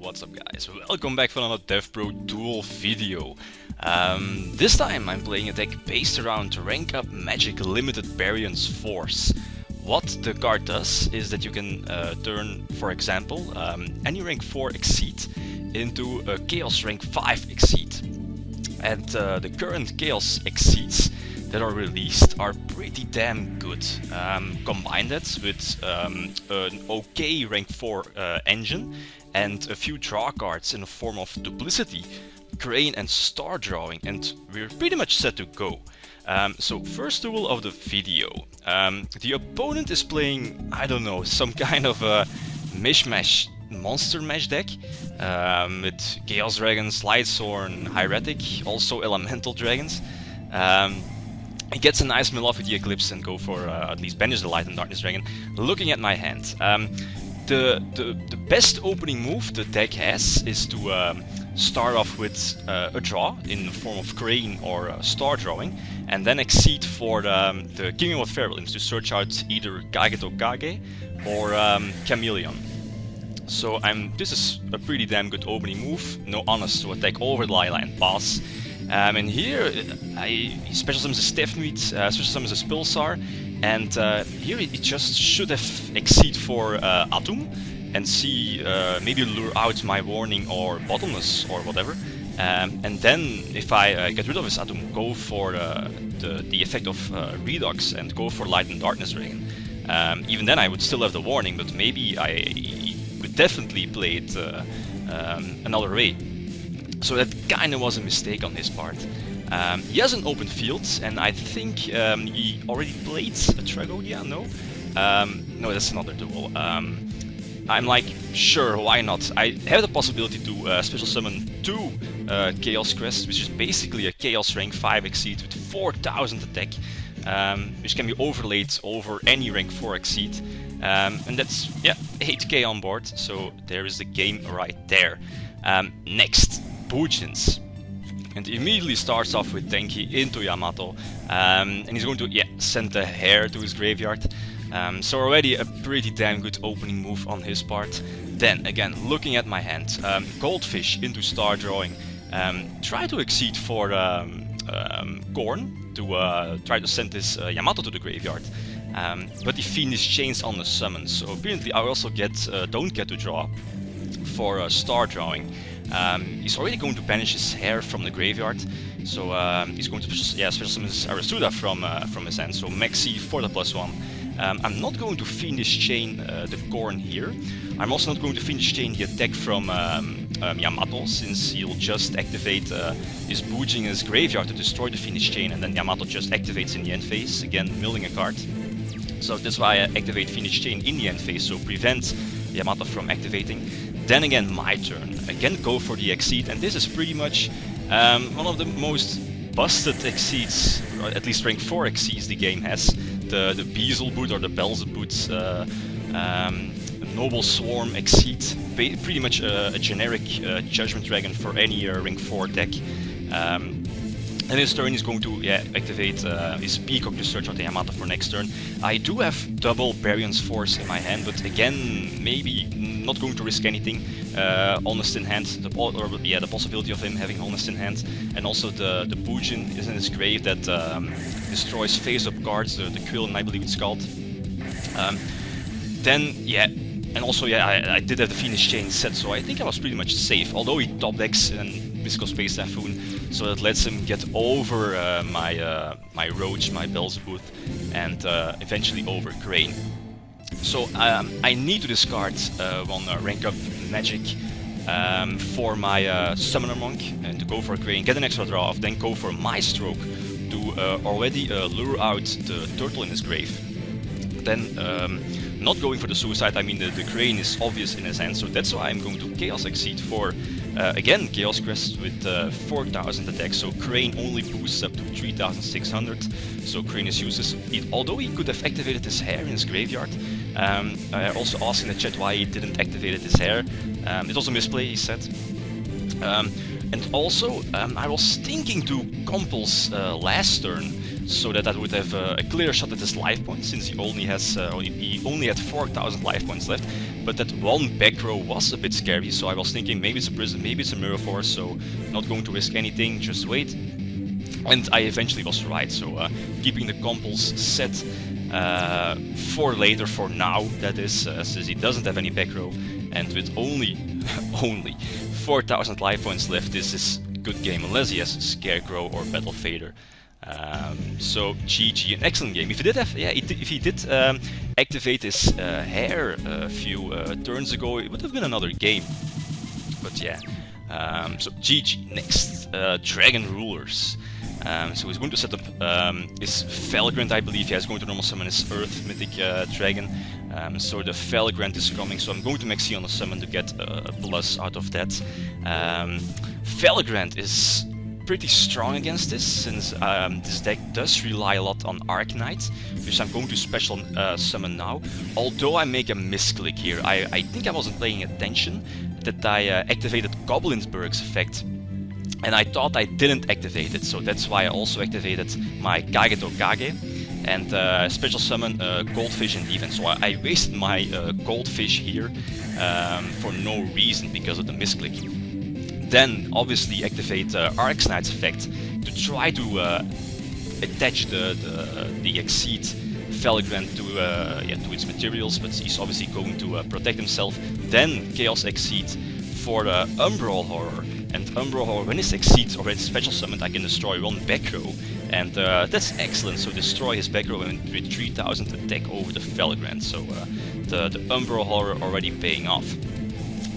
What's up guys, welcome back for another DevPro Duel video. This time I'm playing a deck based around rank up magic limited Barian's Force. What the card does is that you can turn, for example, any rank 4 Exceed into a Chaos rank 5 Exceed. And the current Chaos Exceeds that are released are pretty damn good. Combine that with an okay rank 4 engine and a few draw cards in the form of Duplicity, Crane and Star Drawing, and we're pretty much set to go. So first duel of the video. The opponent is playing, I don't know, some kind of a mishmash monster mash deck with Chaos Dragons, Lightsworn, Hieratic, also Elemental Dragons. He gets a nice mill off with the Eclipse and go for at least banish the Light and Darkness Dragon. Looking at my hand, the best opening move the deck has is to start off with a draw in the form of Crane or Star Drawing, and then Exceed for the Kingdom of Feral Imps to search out either Kageto Kage or Chameleon. So this is a pretty damn good opening move. No honest to attack over the Lila and pass. And here he special summons a Stefnuit, special summons a Spilsar, and here he just should have Exceed for Atum and see maybe lure out my Warning or Bottomless or whatever. And then if I get rid of his Atum, go for the effect of Redux and go for Light and Darkness Dragon. Even then I would still have the Warning, but maybe I could definitely play it another way. So that kind of was a mistake on his part. He has an open field, and I think he already played a Tragodia, no? No, that's another duel. I'm like, sure, why not? I have the possibility to special summon 2 Chaos Crest, which is basically a Chaos rank 5 Exceed with 4000 attack, which can be overlaid over any rank 4 Exceed. And that's, yeah, 8k on board, so there is the game right there. Next. Bujins. And he immediately starts off with Tenki into Yamato, and he's going to send the Hare to his graveyard. So already a pretty damn good opening move on his part. Then again, looking at my hand, Goldfish into Star Drawing, try to Exceed for Korn to try to send this Yamato to the graveyard. But the Fiendish Chains on the summon, so apparently I also don't get to draw for Star Drawing. He's already going to banish his Hare from the graveyard, so he's going to special summon his Arasuda from his hand, so Maxi for the +1. I'm not going to Fiendish Chain the Korn here. I'm also not going to Fiendish Chain the attack from Yamato, since he'll just activate his Bujin in his graveyard to destroy the Fiendish Chain, and then Yamato just activates in the end phase, again milling a card. So that's why I activate Fiendish Chain in the end phase, so prevent Yamato from activating. Then again, my turn. Again, go for the Exceed, and this is pretty much one of the most busted Exceeds, or at least rank 4 Exceeds the game has. The Beelzeboot or the Belzeboot Noble Swarm Exceed, pretty much a generic Judgment Dragon for any rank 4 deck. And his turn is going to activate his Peacock to search out the Yamato for next turn. I do have double Barian's Force in my hand, but again, maybe not going to risk anything. Honest in hand, the possibility of him having Honest in hand, and also the Bujin is in his grave that destroys face-up cards, the Quill and I believe it's called. And also I did have the Fiendish Chain set, so I think I was pretty much safe. Although he top decks and Mystical Space Typhoon, so that lets him get over my Roach, my Belzeboot, and eventually over Crane. So I need to discard one rank up magic for my Summoner Monk, and to go for Crane, get an extra draw off, then go for my Stroke to already lure out the Turtle in his grave. Then not going for the Suicide, I mean the Crane is obvious in his hand, so that's why I'm going to Chaos Exceed for, again, Chaos Crest with 4000 attack, so Crane only boosts up to 3600, so Crane is useless. Although he could have activated his Hare in his graveyard. I also asked in the chat why he didn't activate his Hare. It was a misplay, he said. And also, I was thinking to compulse last turn, so that I would have a clear shot at his life points, since he only has he only had 4,000 life points left. But that one back row was a bit scary, so I was thinking maybe it's a prison, maybe it's a mirror force, so not going to risk anything, just wait. And I eventually was right, so keeping the compulse set for later, for now, that is, since he doesn't have any back row, and with only 4,000 life points left, this is good game, unless he has Scarecrow or Battle Fader. So GG, an excellent game. If he did have, if he did activate his hair a few turns ago, it would have been another game. But yeah, so GG. Next, Dragon Rulers. So he's going to set up his Felgrand, I believe. Yeah, he's going to normal summon his Earth Mythic Dragon. So the Felgrand is coming, so I'm going to Maxi on the summon to get a plus out of that. Felgrand is pretty strong against this, since this deck does rely a lot on Arknight, which I'm going to special summon now. Although I make a misclick here, I think I wasn't paying attention that I activated Goblinsburg's effect. And I thought I didn't activate it, so that's why I also activated my Kageto Kage and special summon Goldfish in defense. So I wasted my Goldfish here for no reason because of the misclick. Then obviously activate Arknight's effect to try to attach the CXyz Felgrand to its materials, but he's obviously going to protect himself. Then Chaos CXyz for Umbral Horror. And Umbral Horror, when his CXyz already special summoned, I can destroy one back row. And that's excellent, so destroy his back row and with 3000 attack over the Felgrand. So the Umbral Horror already paying off.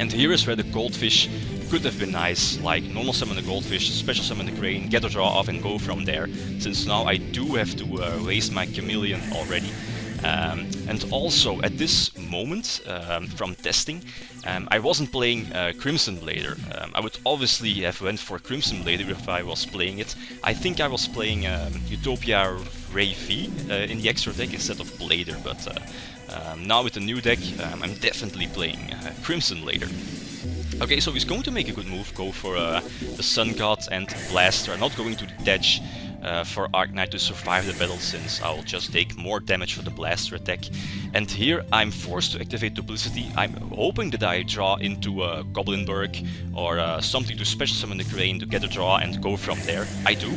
And here is where the Goldfish could have been nice, like normal summon the Goldfish, special summon the Crane, get a draw off and go from there, since now I do have to waste my Chameleon already. And also at this moment, from testing, I wasn't playing Crimson Blader. I would obviously have went for Crimson Blader if I was playing it. I think I was playing Utopia Ray V in the extra deck instead of Blader, but now with the new deck, I'm definitely playing Crimson Blader. Okay, so he's going to make a good move, go for the Sun God and Blaster. I'm not going to detach for Arknight to survive the battle, since I'll just take more damage for the Blaster attack. And here I'm forced to activate Duplicity. I'm hoping that I draw into Goblinburg or something to special summon the Crane to get a draw and go from there. I do.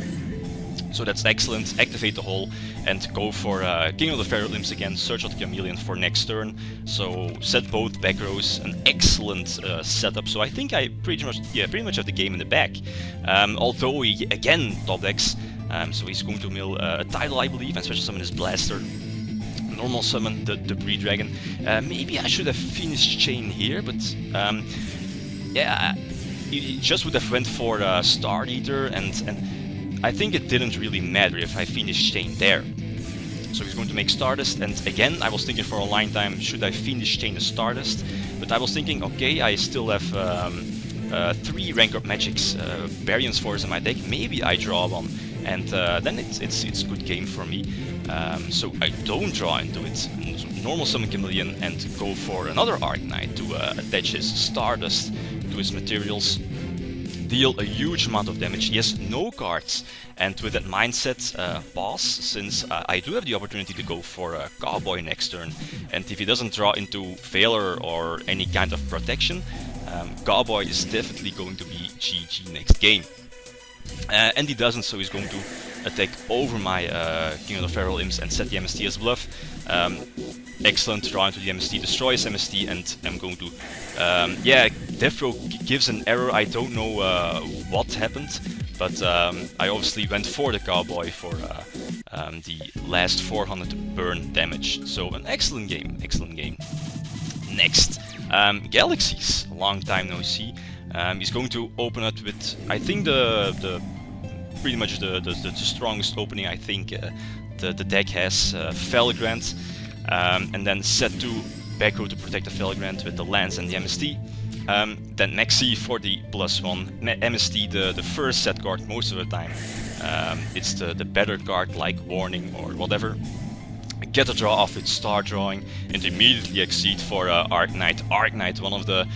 So that's excellent, activate the hole and go for King of the Feral Imps again, search out the Chameleon for next turn. So set both back rows, an excellent setup, so I think I pretty much have the game in the bag. Although he again top decks, so he's going to mill a Tidal, I believe, and special summon his Blaster. Normal summon the Debris Dragon. Maybe I should have finished Chain here, but yeah, he just would have went for Star Eater, and I think it didn't really matter if I finished Chain there. So he's going to make Stardust, and again I was thinking for a line time, should I finish Chain the Stardust? But I was thinking, okay, I still have 3 rank up magics, Barian's Force in my deck, maybe I draw one, and then it's good game for me. So I don't draw into it, so normal summon Chameleon and go for another Arknight to attach his Stardust to his materials. Deal a huge amount of damage. He has no cards, and with that mindset, pass, since I do have the opportunity to go for a Cowboy next turn, and if he doesn't draw into Veiler or any kind of protection, Cowboy is definitely going to be GG next game. And he doesn't, so he's going to attack over my King of the Feral Imps and set the MST as bluff. Excellent, draw into the MST, destroy his MST, and I'm going to... yeah, DevPro gives an error, I don't know what happened, but I obviously went for the Cowboy for the last 400 burn damage. So an excellent game, excellent game. Next, Galaxies, long time no see. He's going to open it with, I think, pretty much the strongest opening I think the deck has, Felgrand, and then set to back row to protect the Felgrand with the Lance and the MST. Then Maxi for the +1, MST the first set card most of the time. It's the better card like Warning or whatever. Get a draw off with Star Drawing and immediately exceed for Arknight. Arknight, one of the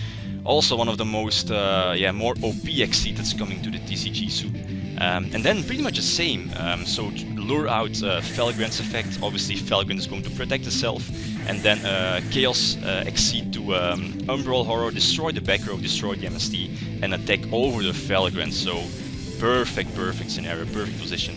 Also one of the most, more OP Xyz that's coming to the TCG soon. And then pretty much the same, so lure out Felgrand's effect. Obviously Felgrand is going to protect itself, and then Chaos Xyz to Umbral Horror, destroy the back row, destroy the MST, and attack over the Felgrand. So perfect scenario, perfect position.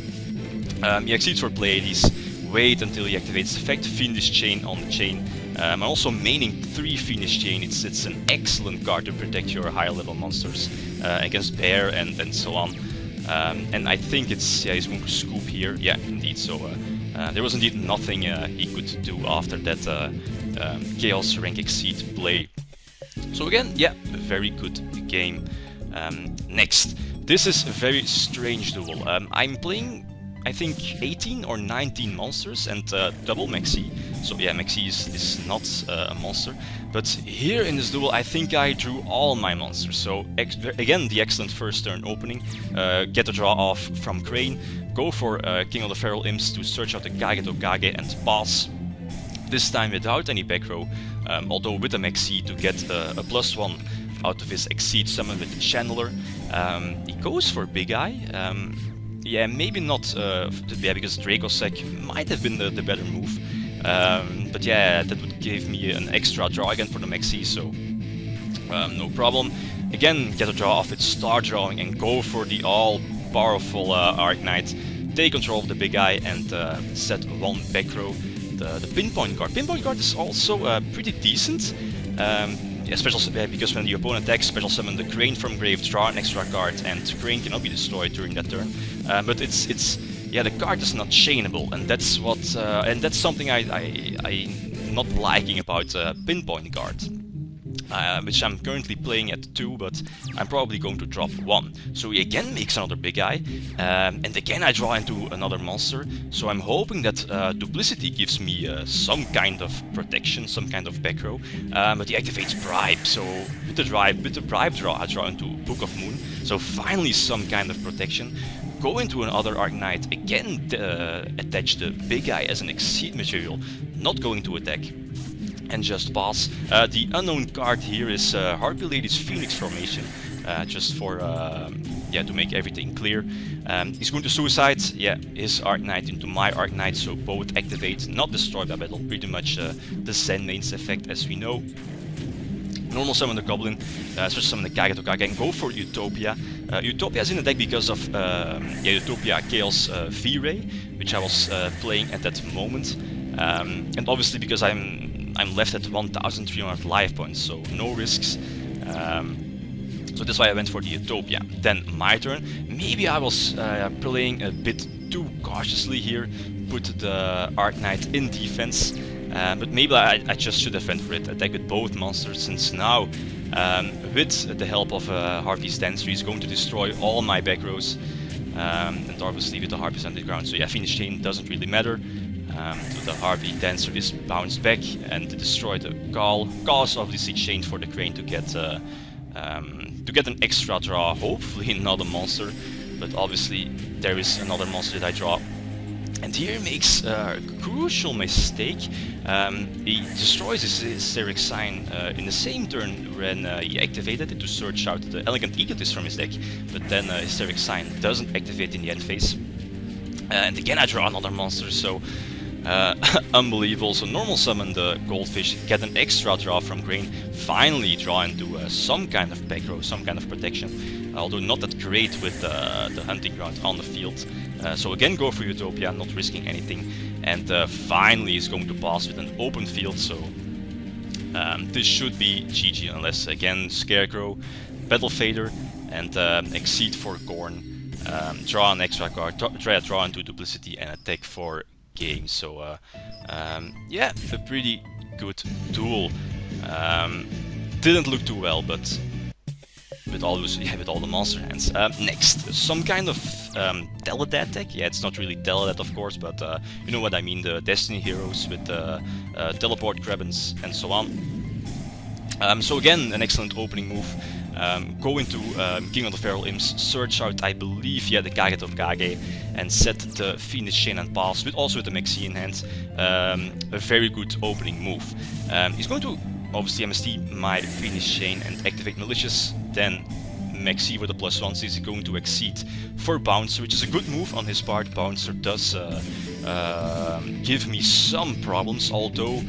Xyz for Pleiades, wait until he activates effect, Fiendish Chain on the chain. I'm also maining 3 Fiendish Chain. It's an excellent card to protect your higher level monsters against Bear and so on. And I think he's going to scoop here. Yeah, indeed. So there was indeed nothing he could do after that Chaos rank Xyz play. So again, yeah, a very good game. Next, this is a very strange duel. I'm playing, I think, 18 or 19 monsters and double Maxi. So yeah, Maxi is not a monster. But here in this duel, I think I drew all my monsters. So again, the excellent first turn opening. Get a draw off from Crane. Go for King of the Feral Imps to search out the Kage and pass. This time without any back row, although with a Maxi to get a +1 out of his Xyz summon with the Channeler. He goes for Big Eye. Yeah, maybe not, because Dracossack might have been the better move. But yeah, that would give me an extra draw again for the Maxi, so no problem. Again, get a draw off it, start drawing, and go for the all-powerful Arknight. Take control of the Big Eye and set 1 back row. The Pinpoint card. Pinpoint card is also pretty decent. Because when the opponent attacks, special summon the Crane from grave, draw an extra card, and Crane cannot be destroyed during that turn. But the card is not chainable, and that's what that's something I'm not liking about Pinpoint card. Which I'm currently playing at 2, but I'm probably going to drop 1. So he again makes another Big Eye, and again I draw into another monster, so I'm hoping that Duplicity gives me some kind of protection, some kind of back row, but he activates Bribe, so with the Bribe draw I draw into Book of Moon, so finally some kind of protection. Go into another Arknight, again attach the Big Eye as an Xyz material, not going to attack, and just pass. The unknown card here is Harpy Lady's Phoenix Formation, just for to make everything clear. He's going to suicide, his Arknight into my Arknight, so both activate, not destroyed by battle, pretty much the Zen mains effect as we know. Normal summon the Goblin, special summon the Kage and go for Utopia. Utopia is in the deck because of Utopia Chaos V-Ray, which I was playing at that moment, and obviously because I'm left at 1,300 life points, so no risks. So that's why I went for the Utopia. Then my turn. Maybe I was playing a bit too cautiously here, put the Arknight in defense, but maybe I just should have went for it, attack with both monsters, since now with the help of Harpy's Dancer he's going to destroy all my back rows, and obviously with the Harpy's Underground, so yeah, Fiendish Chain doesn't really matter. So the Harpy Dancer is bounced back and to destroy the Gall. Gall is obviously chained for the Crane to get an extra draw, hopefully not a monster, but obviously there is another monster that I draw. And here makes a crucial mistake. He destroys his CXyz in the same turn when he activated it to search out the Elegant Egotist from his deck, but then his CXyz doesn't activate in the end phase. And again I draw another monster, so unbelievable. So normal summon the Goldfish, get an extra draw from Grain, finally draw into some kind of back row, some kind of protection, although not that great with the Hunting Ground on the field. So again go for Utopia, not risking anything, and finally is going to pass with an open field, so this should be GG, unless again Scarecrow, Battle Fader, and Xyz for Gorn, draw an extra card, draw into Duplicity, and attack for game. So yeah, a pretty good duel. Didn't look too well, but with all the monster hands. Next, some kind of Teledad deck. Yeah, it's not really Teledad, of course, but you know what I mean. The Destiny heroes with teleport Krabens and so on. So again, an excellent opening move. Go into King of the Feral Imps, search out, I believe, the Kage, and set the Fiendish Chain and pass, also with the Maxi in hand. A very good opening move. He's going to obviously MST my Phoenix Chain and activate Malicious, then Maxi for the +1 is going to exceed for Bouncer, which is a good move on his part. Bouncer does give me some problems, although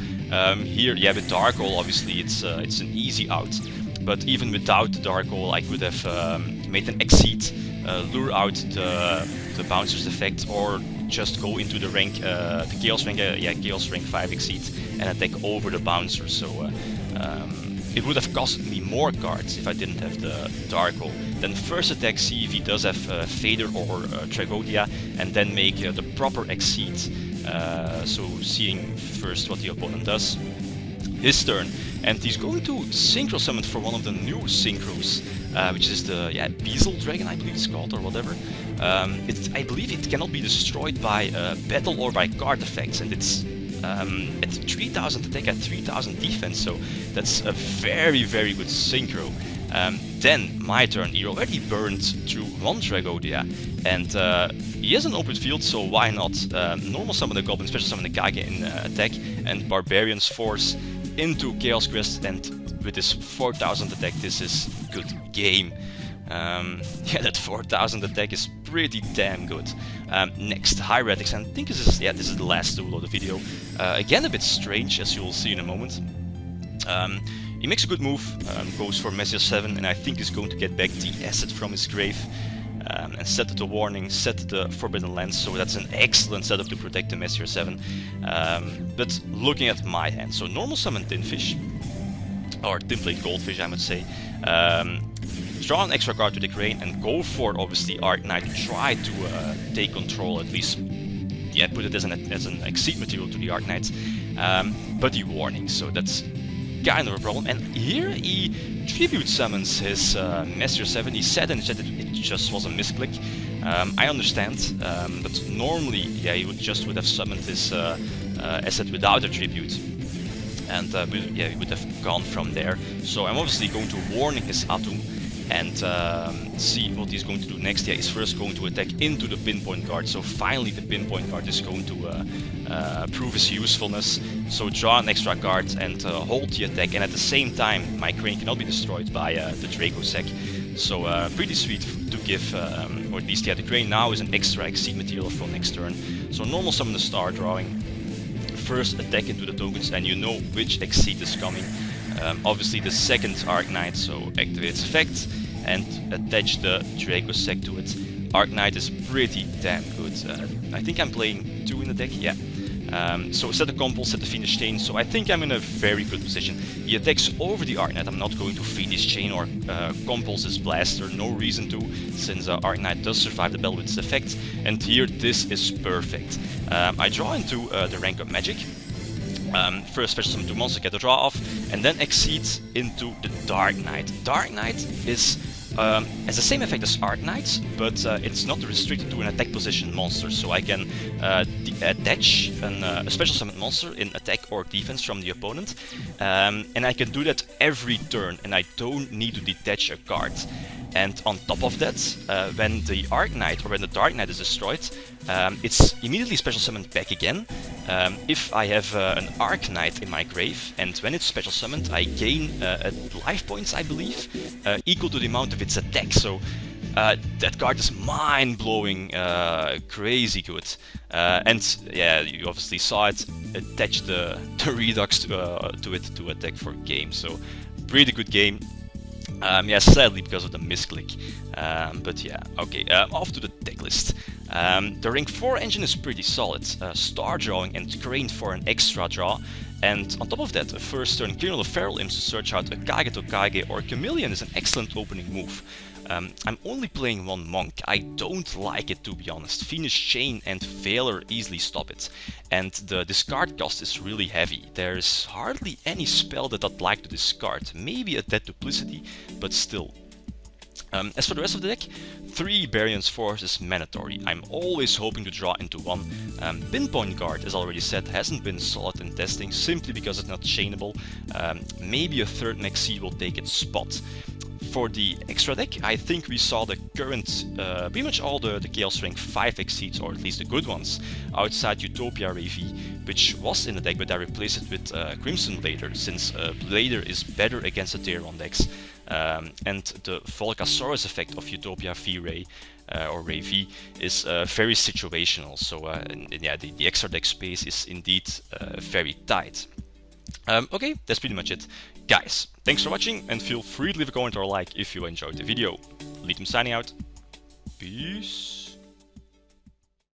here, yeah, with Dark Hole, obviously it's an easy out. But even without the Dark Hole, I could have made an Exceed, lure out the Bouncer's effect, or just go into the rank, the Chaos rank, yeah, Chaos rank 5 Exceed, and attack over the Bouncer. So it would have cost me more cards if I didn't have the Dark Hole. Then first attack, see if he does have Fader or Tragodia, and then make the proper Exceed. So seeing first what the opponent does. His turn, and he's going to Synchro Summon for one of the new Synchros, which is the Beazle Dragon, I believe it's called, or whatever. I believe it cannot be destroyed by battle or by card effects, and it's at 3000 attack, at 3000 defense, so that's a very, very good Synchro. Then my turn, he already burned through one Tragodia, and he has an open field, so why not normal summon the Goblin, special summon the Kage in attack, and Barbarian's Force into Chaos Quest, and with this 4000 attack, this is good game. Yeah, that 4000 attack is pretty damn good. Next, Hieretics, and I think this is the last duel of the video. Again, a bit strange, as you will see in a moment. He makes a good move, goes for Messier 7, and I think he's going to get back the asset from his grave. And set the warning, set the Forbidden Lens, so that's an excellent setup to protect the Messier 7. But looking at my hand, so normal summon Tinfish, or Tinplate Goldfish I would say, draw an extra card to the Crane and go for obviously Arknight to try to take control, at least, yeah, put it as an Exceed material to the Arknight, but the warning, so that's kind of a problem. And here he tribute summons his Messier 7. He said in the chat that it just was a misclick. I understand, but normally, yeah, he would have summoned his asset without a tribute, and yeah, he would have gone from there. So I'm obviously going to warning his Atum and see what he's going to do next. Yeah, he's first going to attack into the Pinpoint Guard, so finally the Pinpoint Guard is going to prove his usefulness. So draw an extra card and hold the attack, and at the same time my Crane cannot be destroyed by the Draco Sack. So pretty sweet to give, or at least, yeah, the Crane now is an extra Exceed material for next turn. So normal summon the Star Drawing, first attack into the tokens, and you know which Exceed is coming. Obviously the second Arknight, so activate its effect and attach the Draco Sack to it. Arknight is pretty damn good. I think I'm playing 2 in the deck, yeah. So set the Compulse, set the Phoenix Chain, so I think I'm in a very good position. He attacks over the Arknight. I'm not going to Phoenix Chain or Compulse his Blaster, no reason to, since Arknight does survive the battle with its effect. And here this is perfect. I draw into the rank up magic. First special summon 2 monsters, get the draw off, and then exceeds into the Dark Knight. Dark Knight is has the same effect as Arknight, but it's not restricted to an attack position monster, so I can attach a special summon monster in attack or defense from the opponent, and I can do that every turn, and I don't need to detach a card. And on top of that, when the Arknight or when the Dark Knight is destroyed, it's immediately special summoned back again. If I have an Arknight in my grave, and when it's special summoned, I gain life points, I believe, equal to the amount of its attack. So that card is mind-blowing, crazy good. And yeah, you obviously saw it. Attach the Redux to it to attack for game. So pretty good game. Yeah, sadly because of the misclick, but yeah, okay, off to the deck list. The rank 4 engine is pretty solid, Star Drawing and Crane for an extra draw, and on top of that, a first turn Colonel of Feral Imps to search out a Kage to Kage or Chameleon is an excellent opening move. I'm only playing 1 Monk. I don't like it, to be honest. Phoenix Chain and Veiler easily stop it. And the discard cost is really heavy. There's hardly any spell that I'd like to discard. Maybe a Dead Duplicity, but still. As for the rest of the deck, 3 Barian's Force is mandatory. I'm always hoping to draw into 1. Pinpoint Guard, as already said, hasn't been solid in testing, simply because it's not chainable. Maybe a third Maxi will take its spot. for the extra deck, I think we saw the current, pretty much all the Chaos Rank 5 exceeds, or at least the good ones, outside Utopia AV, which was in the deck, but I replaced it with Crimson Blader, since Blader is better against the tier 1 decks, and the Volcasaurus effect of Utopia V-Ray, or Ray V, is very situational, so yeah, the extra deck space is indeed very tight. Okay, that's pretty much it. Guys, thanks for watching, and feel free to leave a comment or a like if you enjoyed the video. Litum signing out. Peace.